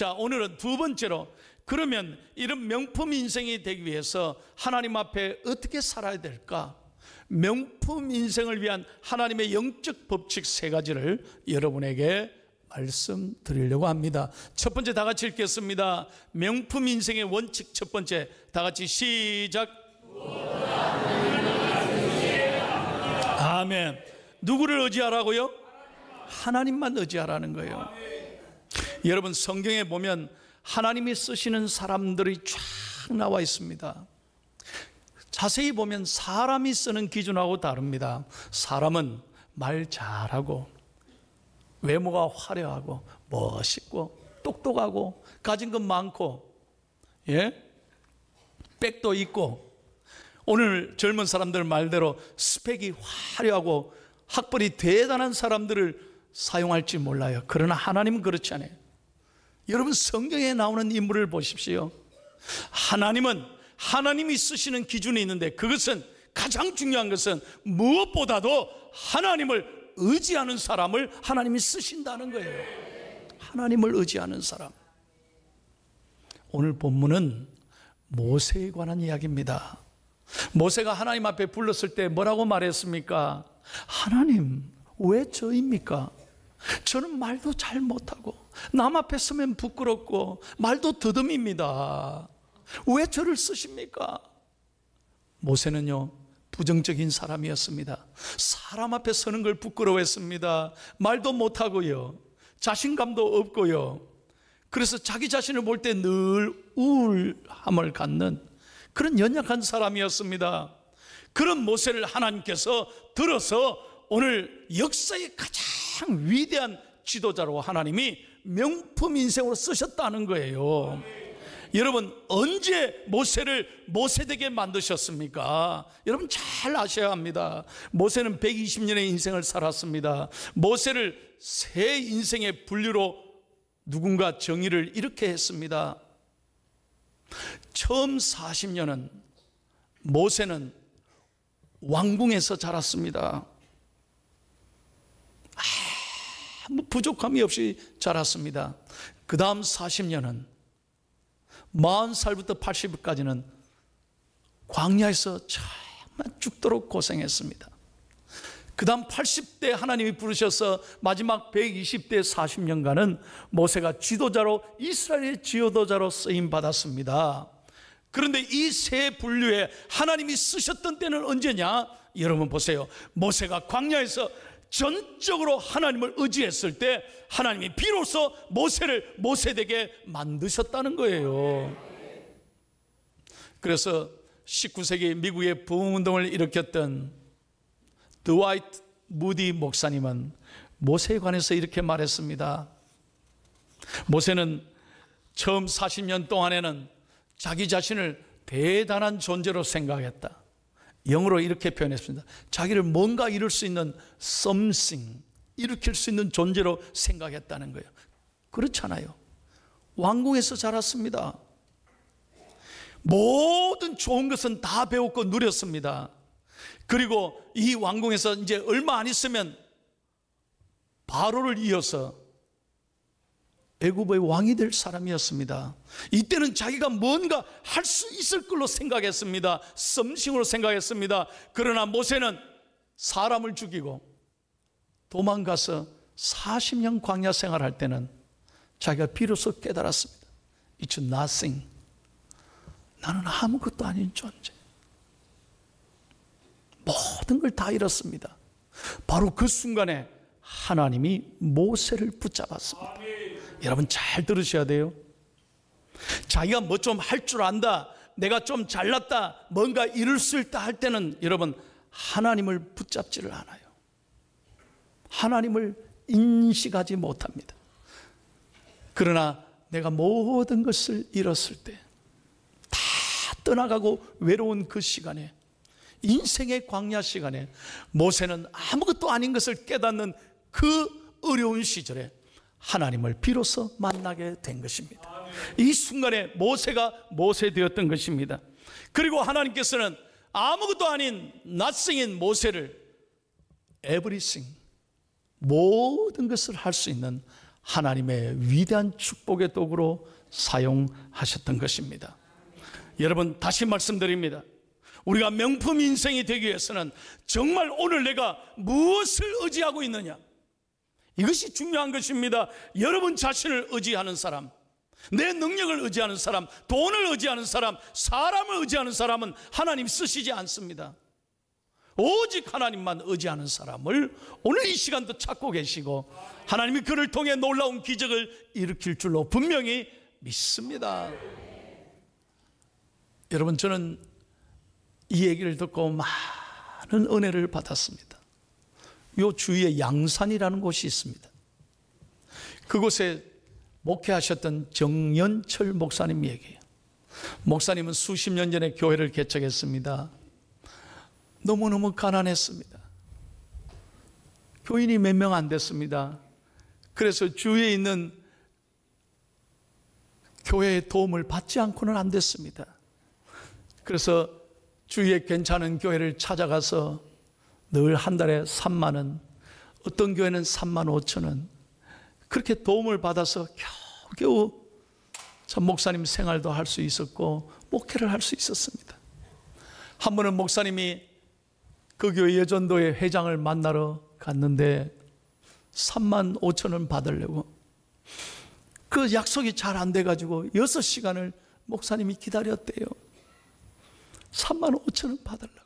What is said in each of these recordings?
자, 오늘은 두 번째로, 그러면 이런 명품 인생이 되기 위해서 하나님 앞에 어떻게 살아야 될까? 명품 인생을 위한 하나님의 영적 법칙 세 가지를 여러분에게 말씀드리려고 합니다. 첫 번째, 다 같이 읽겠습니다. 명품 인생의 원칙 첫 번째, 다 같이 시작. 아멘. 누구를 의지하라고요? 하나님만 의지하라는 거예요. 여러분, 성경에 보면 하나님이 쓰시는 사람들이 쫙 나와 있습니다. 자세히 보면 사람이 쓰는 기준하고 다릅니다. 사람은 말 잘하고 외모가 화려하고 멋있고 똑똑하고 가진 것 많고, 백도 있고, 오늘 젊은 사람들 말대로 스펙이 화려하고 학벌이 대단한 사람들을 사용할지 몰라요. 그러나 하나님은 그렇지 않아요. 여러분, 성경에 나오는 인물을 보십시오. 하나님은 하나님이 쓰시는 기준이 있는데, 그것은, 가장 중요한 것은 무엇보다도 하나님을 의지하는 사람을 하나님이 쓰신다는 거예요. 하나님을 의지하는 사람. 오늘 본문은 모세에 관한 이야기입니다. 모세가 하나님 앞에 불렀을 때 뭐라고 말했습니까? 하나님, 왜 저입니까? 저는 말도 잘 못하고 남 앞에 서면 부끄럽고 말도 더듬입니다. 왜 저를 쓰십니까? 모세는요, 부정적인 사람이었습니다. 사람 앞에 서는 걸 부끄러워했습니다. 말도 못하고요, 자신감도 없고요. 그래서 자기 자신을 볼 때 늘 우울함을 갖는 그런 연약한 사람이었습니다. 그런 모세를 하나님께서 들어서 오늘 역사의 가장 위대한 지도자로 하나님이 명품 인생으로 쓰셨다는 거예요. 여러분, 언제 모세를 모세되게 만드셨습니까? 여러분 잘 아셔야 합니다. 모세는 120년의 인생을 살았습니다. 모세를 세 인생의 분류로 누군가 정의를 이렇게 했습니다. 처음 40년은 모세는 왕궁에서 자랐습니다. 아무 부족함이 없이 자랐습니다. 그 다음 40년은 40살부터 80살까지는 광야에서 정말 죽도록 고생했습니다. 그 다음 80대 하나님이 부르셔서 마지막 120대 40년간은 모세가 지도자로, 이스라엘의 지도자로 쓰임받았습니다. 그런데 이 세 분류에 하나님이 쓰셨던 때는 언제냐? 여러분 보세요. 모세가 광야에서 전적으로 하나님을 의지했을 때 하나님이 비로소 모세를 모세되게 만드셨다는 거예요. 그래서 19세기 미국의 부흥운동을 일으켰던 드와이트 무디 목사님은 모세에 관해서 이렇게 말했습니다. 모세는 처음 40년 동안에는 자기 자신을 대단한 존재로 생각했다. 영어로 이렇게 표현했습니다. 자기를 뭔가 이룰 수 있는 something, 일으킬 수 있는 존재로 생각했다는 거예요. 그렇잖아요. 왕궁에서 자랐습니다. 모든 좋은 것은 다 배웠고 누렸습니다. 그리고 이 왕궁에서 이제 얼마 안 있으면 바로를 이어서 애굽의 왕이 될 사람이었습니다. 이때는 자기가 뭔가 할 수 있을 걸로 생각했습니다. 썸씽으로 생각했습니다. 그러나 모세는 사람을 죽이고 도망가서 40년 광야 생활할 때는 자기가 비로소 깨달았습니다. It's nothing. 나는 아무것도 아닌 존재. 모든 걸 다 잃었습니다. 바로 그 순간에 하나님이 모세를 붙잡았습니다. 여러분 잘 들으셔야 돼요. 자기가 뭐 좀 할 줄 안다, 내가 좀 잘났다, 뭔가 이룰 수 있다 할 때는 여러분 하나님을 붙잡지를 않아요. 하나님을 인식하지 못합니다. 그러나 내가 모든 것을 잃었을 때, 다 떠나가고 외로운 그 시간에, 인생의 광야 시간에 모세는 아무것도 아닌 것을 깨닫는 그 어려운 시절에 하나님을 비로소 만나게 된 것입니다. 이 순간에 모세가 모세 되었던 것입니다. 그리고 하나님께서는 아무것도 아닌 nothing인 모세를 everything, 모든 것을 할 수 있는 하나님의 위대한 축복의 도구로 사용하셨던 것입니다. 여러분, 다시 말씀드립니다. 우리가 명품 인생이 되기 위해서는 정말 오늘 내가 무엇을 의지하고 있느냐, 이것이 중요한 것입니다. 여러분 자신을 의지하는 사람, 내 능력을 의지하는 사람, 돈을 의지하는 사람, 사람을 의지하는 사람은 하나님 쓰시지 않습니다. 오직 하나님만 의지하는 사람을 오늘 이 시간도 찾고 계시고, 하나님이 그를 통해 놀라운 기적을 일으킬 줄로 분명히 믿습니다. 여러분, 저는 이 얘기를 듣고 많은 은혜를 받았습니다. 요 주위에 양산이라는 곳이 있습니다. 그곳에 목회하셨던 정연철 목사님 얘기예요. 목사님은 수십 년 전에 교회를 개척했습니다. 너무너무 가난했습니다. 교인이 몇 명 안 됐습니다. 그래서 주위에 있는 교회의 도움을 받지 않고는 안 됐습니다. 그래서 주위에 괜찮은 교회를 찾아가서 늘 한 달에 3만 원, 어떤 교회는 3만 5천 원, 그렇게 도움을 받아서 겨우겨우 참 목사님 생활도 할 수 있었고 목회를 할 수 있었습니다. 한 번은 목사님이 그 교회 여전도의 회장을 만나러 갔는데 3만 5천 원 받으려고, 그 약속이 잘 안 돼가지고 6시간을 목사님이 기다렸대요. 3만 5천 원 받으려고.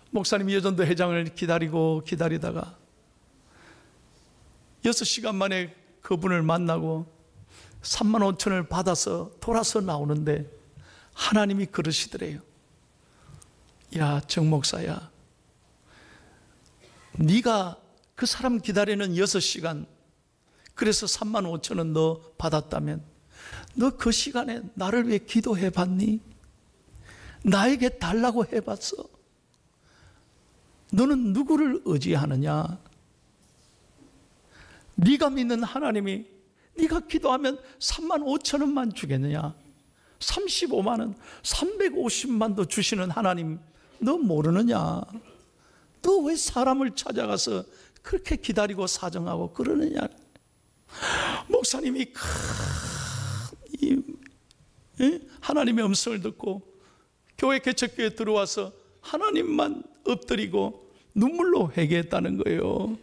목사님이 여전도 회장을 기다리다가 6시간 만에 그분을 만나고 3만 5천 원을 받아서 돌아서 나오는데 하나님이 그러시더래요. 야, 정 목사야, 네가 그 사람 기다리는 6시간, 그래서 3만 5천 원 너 받았다면 너 그 시간에 나를 위해 기도해 봤니? 나에게 달라고 해봤어? 너는 누구를 의지하느냐? 네가 믿는 하나님이 네가 기도하면 3만 5천 원만 주겠느냐? 35만 원, 350만도 주시는 하나님 너 모르느냐? 너 왜 사람을 찾아가서 그렇게 기다리고 사정하고 그러느냐? 목사님이 하나님의 음성을 듣고 교회 개척교회에 들어와서 하나님만 엎드리고 눈물로 회개했다는 거예요.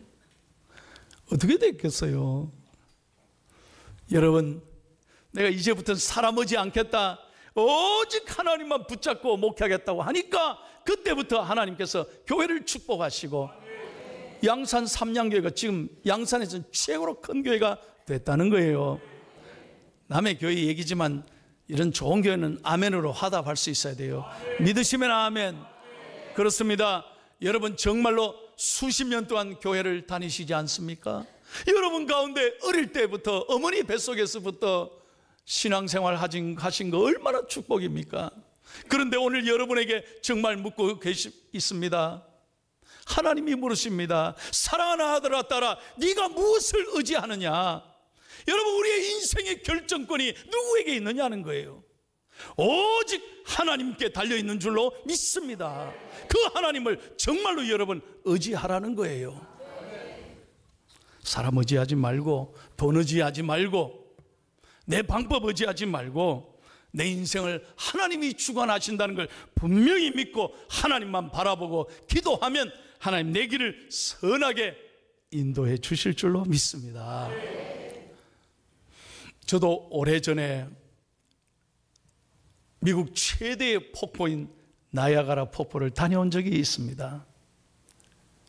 어떻게 됐겠어요? 여러분, 내가 이제부터는 사람 의지 않겠다, 오직 하나님만 붙잡고 목회하겠다고 하니까 그때부터 하나님께서 교회를 축복하시고 양산 삼양교회가 지금 양산에서는 최고로 큰 교회가 됐다는 거예요. 남의 교회 얘기지만 이런 좋은 교회는 아멘으로 화답할 수 있어야 돼요. 믿으시면 아멘. 그렇습니다. 여러분, 정말로 수십 년 동안 교회를 다니시지 않습니까? 여러분 가운데 어릴 때부터 어머니 뱃속에서부터 신앙생활 하신 거 얼마나 축복입니까? 그런데 오늘 여러분에게 정말 묻고 있습니다. 하나님이 물으십니다. 사랑하는 아들아 딸아, 네가 무엇을 의지하느냐? 여러분, 우리의 인생의 결정권이 누구에게 있느냐는 거예요. 오직 하나님께 달려있는 줄로 믿습니다. 그 하나님을 정말로 여러분 의지하라는 거예요. 사람 의지하지 말고, 돈 의지하지 말고, 내 방법 의지하지 말고 내 인생을 하나님이 주관하신다는 걸 분명히 믿고 하나님만 바라보고 기도하면 하나님 내 길을 선하게 인도해 주실 줄로 믿습니다. 저도 오래전에 미국 최대의 폭포인 나이아가라 폭포를 다녀온 적이 있습니다.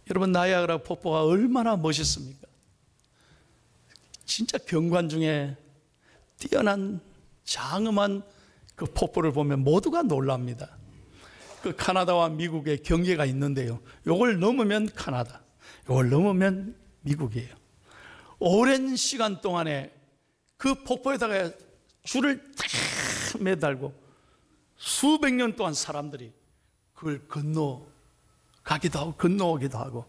여러분, 나이아가라 폭포가 얼마나 멋있습니까? 진짜 경관 중에 뛰어난 장엄한 그 폭포를 보면 모두가 놀랍니다. 그 카나다와 미국의 경계가 있는데요, 요걸 넘으면 카나다, 요걸 넘으면 미국이에요. 오랜 시간 동안에 그 폭포에다가 줄을 딱 매달고 수백 년 동안 사람들이 그걸 건너가기도 하고 건너오기도 하고,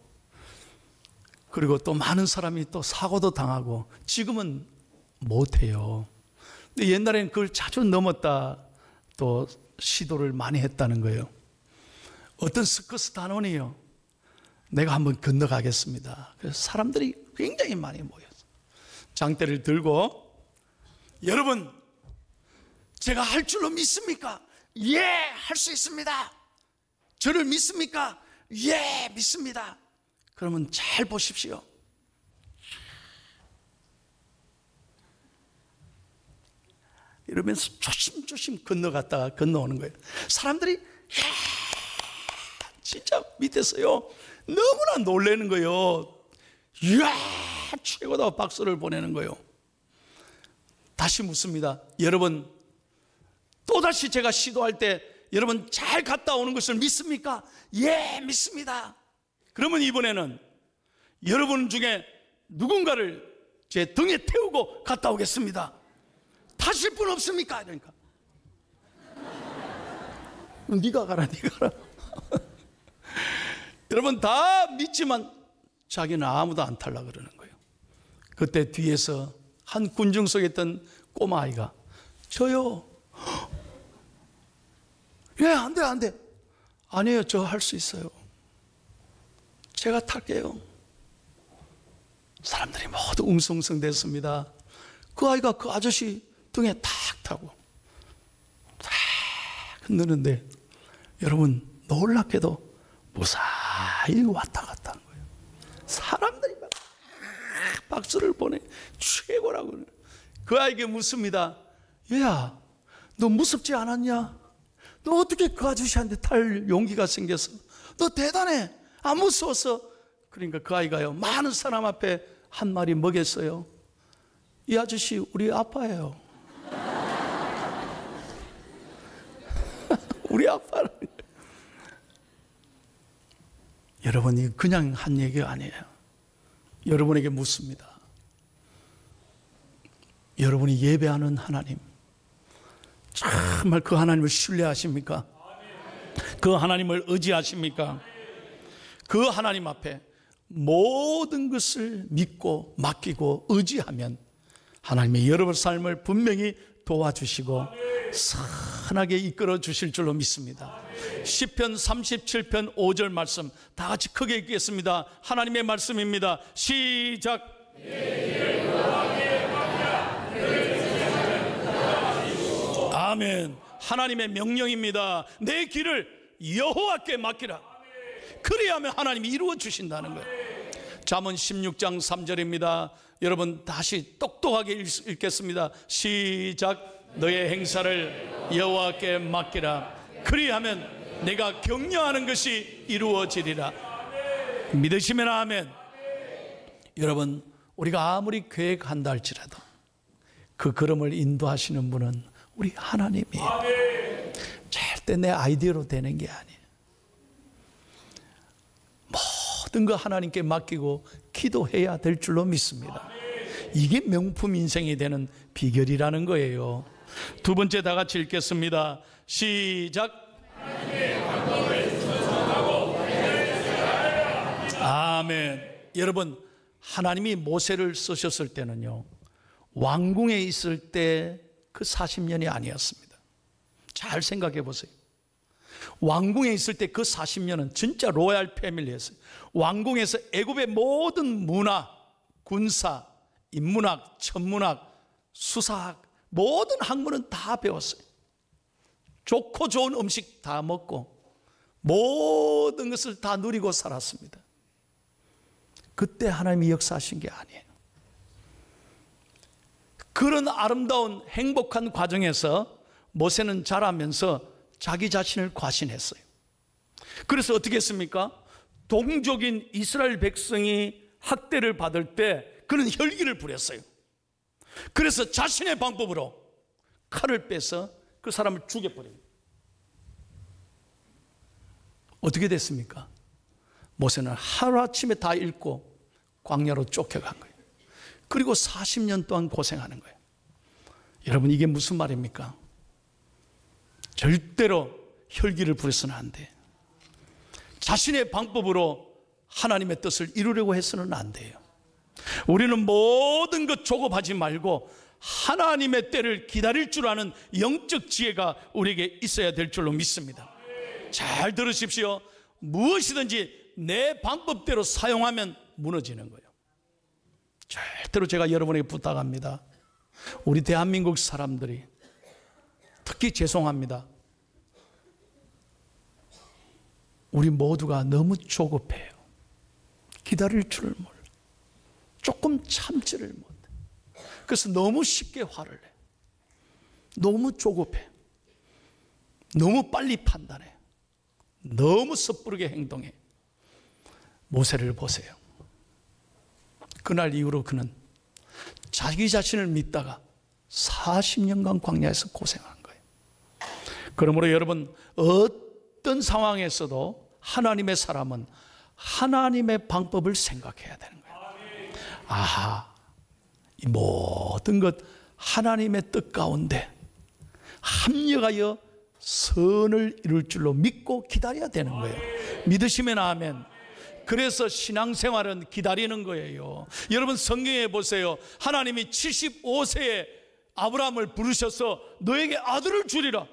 그리고 또 많은 사람이 또 사고도 당하고 지금은 못해요. 근데 옛날에는 그걸 자주 넘었다 또 시도를 많이 했다는 거예요. 어떤 서커스 단원이요, 내가 한번 건너가겠습니다. 그래서 사람들이 굉장히 많이 모였어요. 장대를 들고, 여러분, 제가 할 줄로 믿습니까? 예, 할 수 있습니다. 저를 믿습니까? 예, 믿습니다. 그러면 잘 보십시오. 이러면서 조심조심 건너갔다가 건너오는 거예요. 사람들이 진짜 밑에서요 너무나 놀라는 거예요. 이야, 최고다 박수를 보내는 거예요. 다시 묻습니다. 여러분, 또다시 제가 시도할 때 여러분 잘 갔다 오는 것을 믿습니까? 예, 믿습니다. 그러면 이번에는 여러분 중에 누군가를 제 등에 태우고 갔다 오겠습니다. 타실 분 없습니까? 그러니까 네가 가라, 네가 가라. 여러분 다 믿지만 자기는 아무도 안 타려고 그러는 거예요. 그때 뒤에서 한 군중 속에 있던 꼬마아이가 저요. 예, 안 돼, 안 돼. 아니에요, 저 할 수 있어요. 제가 탈게요. 사람들이 모두 웅성웅성 됐습니다. 그 아이가 그 아저씨 등에 탁 타고 탁 흔드는데 여러분 놀랍게도 무사히 왔다 갔다 하는 거예요. 사람들이 막 박수를 보내. 최고라고. 그 아이에게 묻습니다. 얘야, 너 무섭지 않았냐? 너 어떻게 그 아저씨한테 탈 용기가 생겼어? 너 대단해. 안 무서웠어? 그러니까 그 아이가요 많은 사람 앞에 한 마리 먹였어요. 이 아저씨 우리 아빠예요. 우리 아빠는. 여러분이 그냥 한 얘기가 아니에요. 여러분에게 묻습니다. 여러분이 예배하는 하나님, 정말 그 하나님을 신뢰하십니까? 그 하나님을 의지하십니까? 그 하나님 앞에 모든 것을 믿고 맡기고 의지하면 하나님의 여러분 삶을 분명히 도와주시고 선하게 이끌어 주실 줄로 믿습니다. 시편 37편 5절 말씀 다 같이 크게 읽겠습니다. 하나님의 말씀입니다. 시작. 아멘. 하나님의 명령입니다. 내 길을 여호와께 맡기라. 그래야만 하나님이 이루어 주신다는 거예요. 잠언 16장 3절입니다. 여러분 다시 똑똑하게 읽겠습니다. 시작. 너의 행사를 여호와께 맡기라. 그리하면 내가 격려하는 것이 이루어지리라. 믿으시면 아멘. 여러분 우리가 아무리 계획한다 할지라도 그 걸음을 인도하시는 분은 우리 하나님이에요. 절대 내 아이디어로 되는 게 아니에요. 모든 거 하나님께 맡기고 기도해야 될 줄로 믿습니다. 이게 명품 인생이 되는 비결이라는 거예요. 두 번째 다 같이 읽겠습니다. 시작. 아멘. 여러분 하나님이 모세를 쓰셨을 때는요 왕궁에 있을 때 그 40년이 아니었습니다. 잘 생각해 보세요. 왕궁에 있을 때 그 40년은 진짜 로얄 패밀리였어요. 왕궁에서 애굽의 모든 문화, 군사, 인문학, 천문학, 수사학 모든 학문은 다 배웠어요. 좋고 좋은 음식 다 먹고 모든 것을 다 누리고 살았습니다. 그때 하나님이 역사하신 게 아니에요. 그런 아름다운 행복한 과정에서 모세는 자라면서 자기 자신을 과신했어요. 그래서 어떻게 했습니까? 동족인 이스라엘 백성이 학대를 받을 때 그는 혈기를 부렸어요. 그래서 자신의 방법으로 칼을 빼서 그 사람을 죽여버립니다. 어떻게 됐습니까? 모세는 하루아침에 다 잃고 광야로 쫓겨간 거예요. 그리고 40년 동안 고생하는 거예요. 여러분 이게 무슨 말입니까? 절대로 혈기를 부려서는 안 돼. 자신의 방법으로 하나님의 뜻을 이루려고 해서는 안 돼요. 우리는 모든 것 조급하지 말고 하나님의 때를 기다릴 줄 아는 영적 지혜가 우리에게 있어야 될 줄로 믿습니다. 잘 들으십시오. 무엇이든지 내 방법대로 사용하면 무너지는 거예요. 절대로 제가 여러분에게 부탁합니다. 우리 대한민국 사람들이 특히 죄송합니다. 우리 모두가 너무 조급해요. 기다릴 줄을 몰라. 조금 참지를 못해. 그래서 너무 쉽게 화를 내. 너무 조급해. 너무 빨리 판단해. 너무 섣부르게 행동해. 모세를 보세요. 그날 이후로 그는 자기 자신을 믿다가 40년간 광야에서 고생한 거예요. 그러므로 여러분, 어떤 상황에서도 하나님의 사람은 하나님의 방법을 생각해야 되는 거예요. 아하, 이 모든 것 하나님의 뜻 가운데 합력하여 선을 이룰 줄로 믿고 기다려야 되는 거예요. 믿으시면 아멘. 그래서 신앙생활은 기다리는 거예요. 여러분 성경에 보세요. 하나님이 75세에 아브라함을 부르셔서 너에게 아들을 주리라.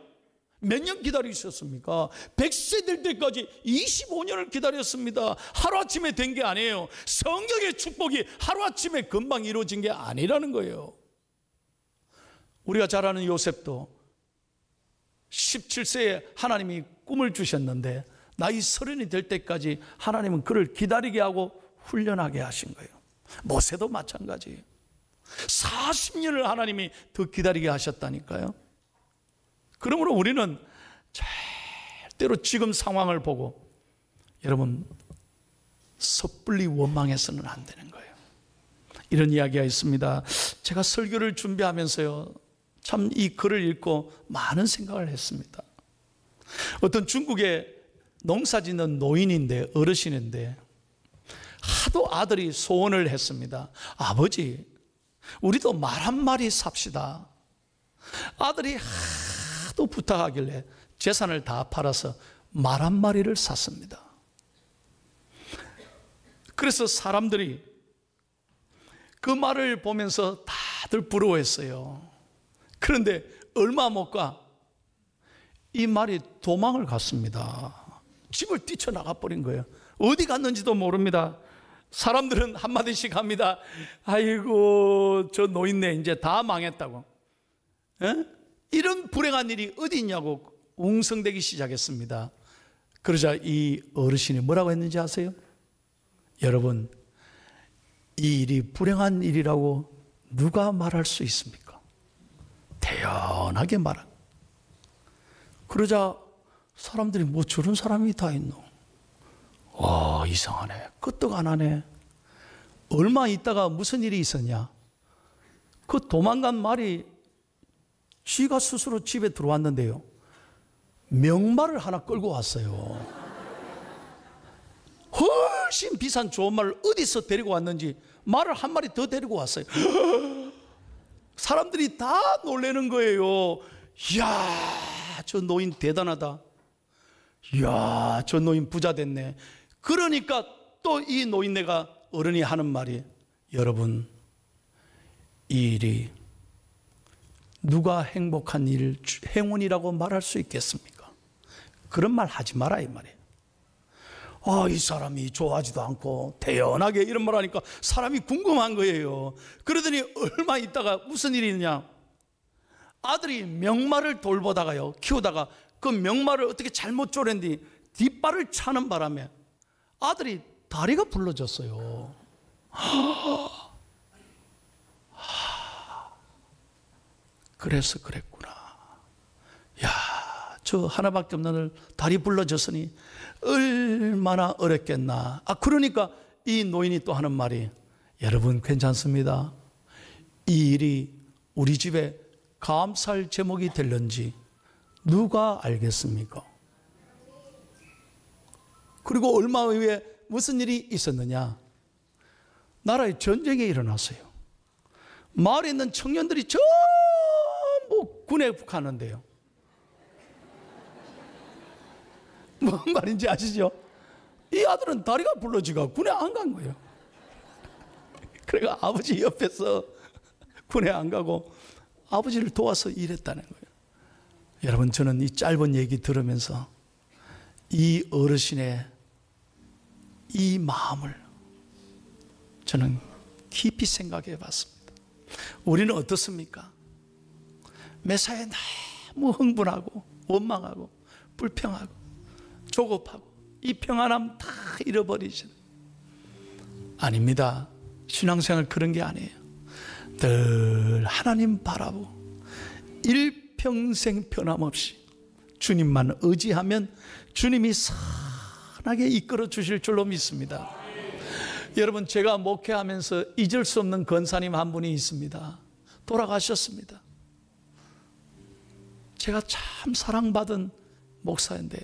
몇 년 기다리셨습니까? 100세 될 때까지 25년을 기다렸습니다. 하루아침에 된 게 아니에요. 성경의 축복이 하루아침에 금방 이루어진 게 아니라는 거예요. 우리가 잘 아는 요셉도 17세에 하나님이 꿈을 주셨는데 나이 30이 될 때까지 하나님은 그를 기다리게 하고 훈련하게 하신 거예요. 모세도 마찬가지예요. 40년을 하나님이 더 기다리게 하셨다니까요. 그러므로 우리는 절대로 지금 상황을 보고 여러분 섣불리 원망해서는 안 되는 거예요. 이런 이야기가 있습니다. 제가 설교를 준비하면서요, 참 이 글을 읽고 많은 생각을 했습니다. 어떤 중국의 농사 짓는 노인인데, 어르신인데 하도 아들이 소원을 했습니다. 아버지, 우리도 말 한 마리 삽시다. 아들이 하도 부탁하길래 재산을 다 팔아서 말 한 마리를 샀습니다. 그래서 사람들이 그 말을 보면서 다들 부러워했어요. 그런데 얼마 못 가 이 말이 도망을 갔습니다. 집을 뛰쳐나가 버린 거예요. 어디 갔는지도 모릅니다. 사람들은 한마디씩 합니다. 아이고, 저 노인네 이제 다 망했다고. 에? 이런 불행한 일이 어디 있냐고 웅성대기 시작했습니다. 그러자 이 어르신이 뭐라고 했는지 아세요? 여러분, 이 일이 불행한 일이라고 누가 말할 수 있습니까? 태연하게 말한. 그러자 사람들이 뭐 저런 사람이 다 있노? 이상하네. 끄떡 안 하네. 얼마 있다가 무슨 일이 있었냐? 그 도망간 말이 쥐가 스스로 집에 들어왔는데요, 명말을 하나 끌고 왔어요. 훨씬 비싼 좋은 말을 어디서 데리고 왔는지 말을 한 마리 더 데리고 왔어요. 사람들이 다 놀라는 거예요. 이야, 저 노인 대단하다. 이야, 저 노인 부자 됐네. 그러니까 또 이 노인네가 어른이 하는 말이, 여러분, 이 일이 누가 행복한 일, 행운이라고 말할 수 있겠습니까? 그런 말 하지 마라 이 말이에요. 이 사람이 좋아하지도 않고 태연하게 이런 말 하니까 사람이 궁금한 거예요. 그러더니 얼마 있다가 무슨 일이 있냐? 아들이 명말을 돌보다가요, 키우다가 그 명말을 어떻게 잘못 쪼랜뒤 뒷발을 차는 바람에 아들이 다리가 부러졌어요. 그래서 그랬구나. 야, 저 하나밖에 없는 다리 부러졌으니 얼마나 어렵겠나. 그러니까 이 노인이 또 하는 말이, 여러분 괜찮습니다. 이 일이 우리 집에 감사할 제목이 될런지 누가 알겠습니까? 그리고 얼마 후에 무슨 일이 있었느냐? 나라에 전쟁이 일어났어요. 마을에 있는 청년들이 전부 군에 가는데요. 뭔 말인지 아시죠? 이 아들은 다리가 부러지가 군에 안 간 거예요. 그러니까 아버지 옆에서 군에 안 가고 아버지를 도와서 일했다는 거예요. 여러분, 저는 이 짧은 얘기 들으면서 이 어르신의 이 마음을 저는 깊이 생각해 봤습니다. 우리는 어떻습니까? 매사에 너무 흥분하고 원망하고 불평하고 조급하고 이 평안함 다 잃어버리시는. 아닙니다. 신앙생활 그런 게 아니에요. 늘 하나님 바라보고 일평생 변함없이 주님만 의지하면 주님이 선하게 이끌어 주실 줄로 믿습니다. 여러분, 제가 목회하면서 잊을 수 없는 권사님 한 분이 있습니다. 돌아가셨습니다. 제가 참 사랑받은 목사인데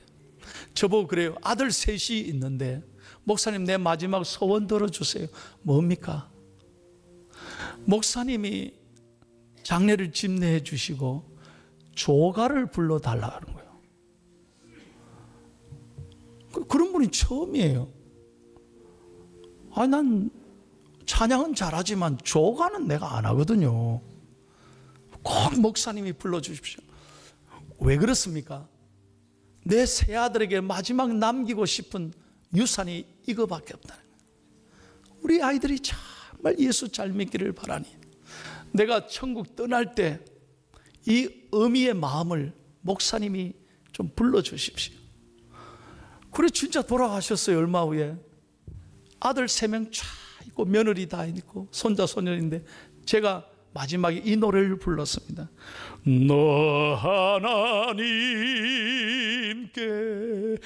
저보고 그래요. 아들 셋이 있는데 목사님 내 마지막 소원 들어주세요. 뭡니까? 목사님이 장례를 집례해 주시고 조가를 불러달라는 거예요. 그런 분이 처음이에요. 아니, 난 찬양은 잘하지만 조가는 내가 안 하거든요. 꼭 목사님이 불러주십시오. 왜 그렇습니까? 내 새 아들에게 마지막 남기고 싶은 유산이 이거밖에 없다는 거예요. 우리 아이들이 정말 예수 잘 믿기를 바라니 내가 천국 떠날 때 이 어미의 마음을 목사님이 좀 불러주십시오. 그래 진짜 돌아가셨어요. 얼마 후에 아들 3명 쫙 있고 며느리 다 있고 손자 손녀인데 제가 마지막에 이 노래를 불렀습니다. 너 하나님께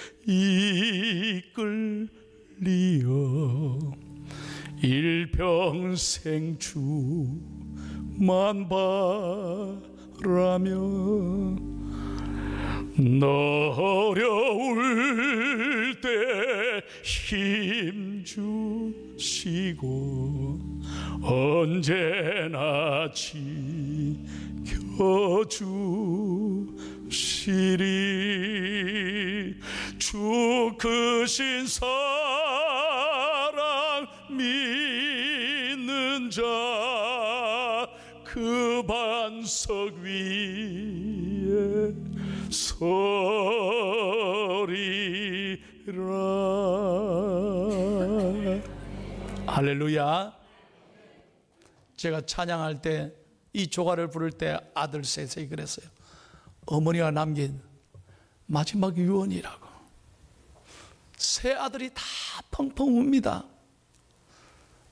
이끌리어 일평생 주만 바라며 너 어려울 때 힘 주시고 언제나 지켜주시리 주 크신 사랑 믿는 자 그 반석 위에 서리라. 할렐루야. 제가 찬양할 때 이 조가를 부를 때 아들 셋이 그랬어요. 어머니가 남긴 마지막 유언이라고. 세 아들이 다 펑펑 웁니다.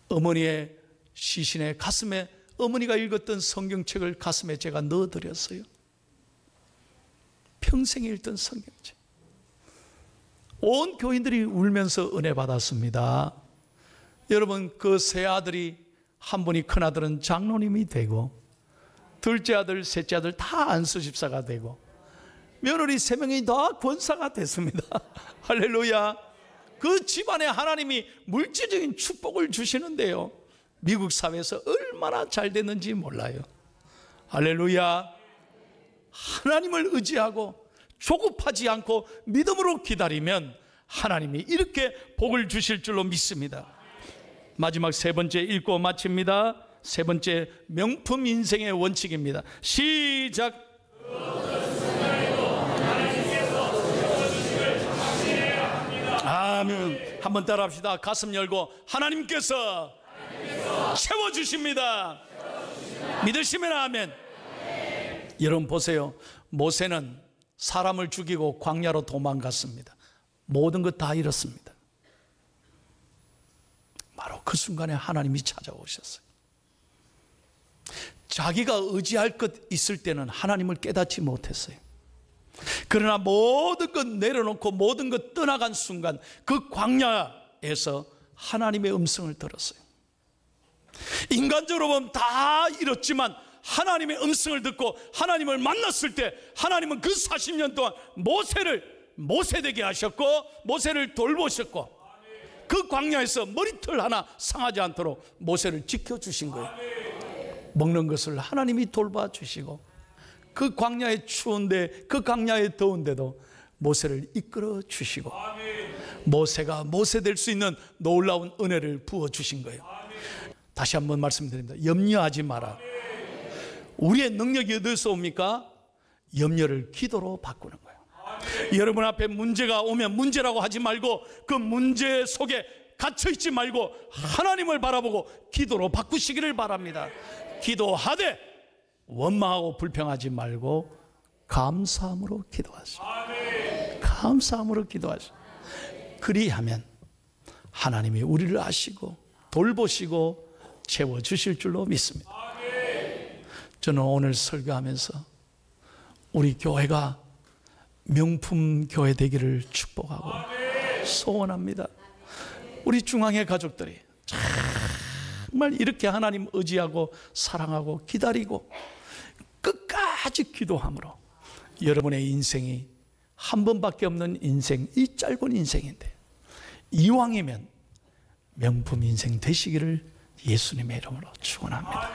어머니의 시신의 가슴에 어머니가 읽었던 성경책을 가슴에 제가 넣어드렸어요. 평생 읽던 성경책. 온 교인들이 울면서 은혜 받았습니다. 여러분, 그 세 아들이 한 분이 큰아들은 장로님이 되고 둘째 아들, 셋째 아들 다 안수집사가 되고 며느리 3명이 다 권사가 됐습니다. 할렐루야. 그 집안에 하나님이 물질적인 축복을 주시는데요, 미국 사회에서 얼마나 잘 됐는지 몰라요. 할렐루야. 하나님을 의지하고 조급하지 않고 믿음으로 기다리면 하나님이 이렇게 복을 주실 줄로 믿습니다. 마지막 3번째 읽고 마칩니다. 3번째 명품 인생의 원칙입니다. 시작. 아멘. 한번 따라합시다. 가슴 열고 하나님께서 채워주십니다. 믿으시면 아멘. 여러분 보세요. 모세는 사람을 죽이고 광야로 도망갔습니다. 모든 것 다 잃었습니다. 바로 그 순간에 하나님이 찾아오셨어요. 자기가 의지할 것 있을 때는 하나님을 깨닫지 못했어요. 그러나 모든 것 내려놓고 모든 것 떠나간 순간 그 광야에서 하나님의 음성을 들었어요. 인간적으로 보면 다 잃었지만 하나님의 음성을 듣고 하나님을 만났을 때 하나님은 그 40년 동안 모세를 모세되게 하셨고 모세를 돌보셨고 그 광야에서 머리털 하나 상하지 않도록 모세를 지켜주신 거예요. 먹는 것을 하나님이 돌봐주시고 그 광야에 추운데 그 광야에 더운데도 모세를 이끌어 주시고 모세가 모세 될 수 있는 놀라운 은혜를 부어주신 거예요. 다시 한번 말씀드립니다. 염려하지 마라. 우리의 능력이 어디서 옵니까? 염려를 기도로 바꾸는 거예요. 여러분 앞에 문제가 오면 문제라고 하지 말고 그 문제 속에 갇혀있지 말고 하나님을 바라보고 기도로 바꾸시기를 바랍니다. 기도하되 원망하고 불평하지 말고 감사함으로 기도하시오. 감사함으로 기도하시오. 그리하면 하나님이 우리를 아시고 돌보시고 채워주실 줄로 믿습니다. 저는 오늘 설교하면서 우리 교회가 명품 교회 되기를 축복하고 소원합니다. 우리 중앙회 가족들이 정말 이렇게 하나님 의지하고 사랑하고 기다리고 끝까지 기도함으로 여러분의 인생이 한 번밖에 없는 인생, 이 짧은 인생인데 이왕이면 명품 인생 되시기를 예수님의 이름으로 축원합니다.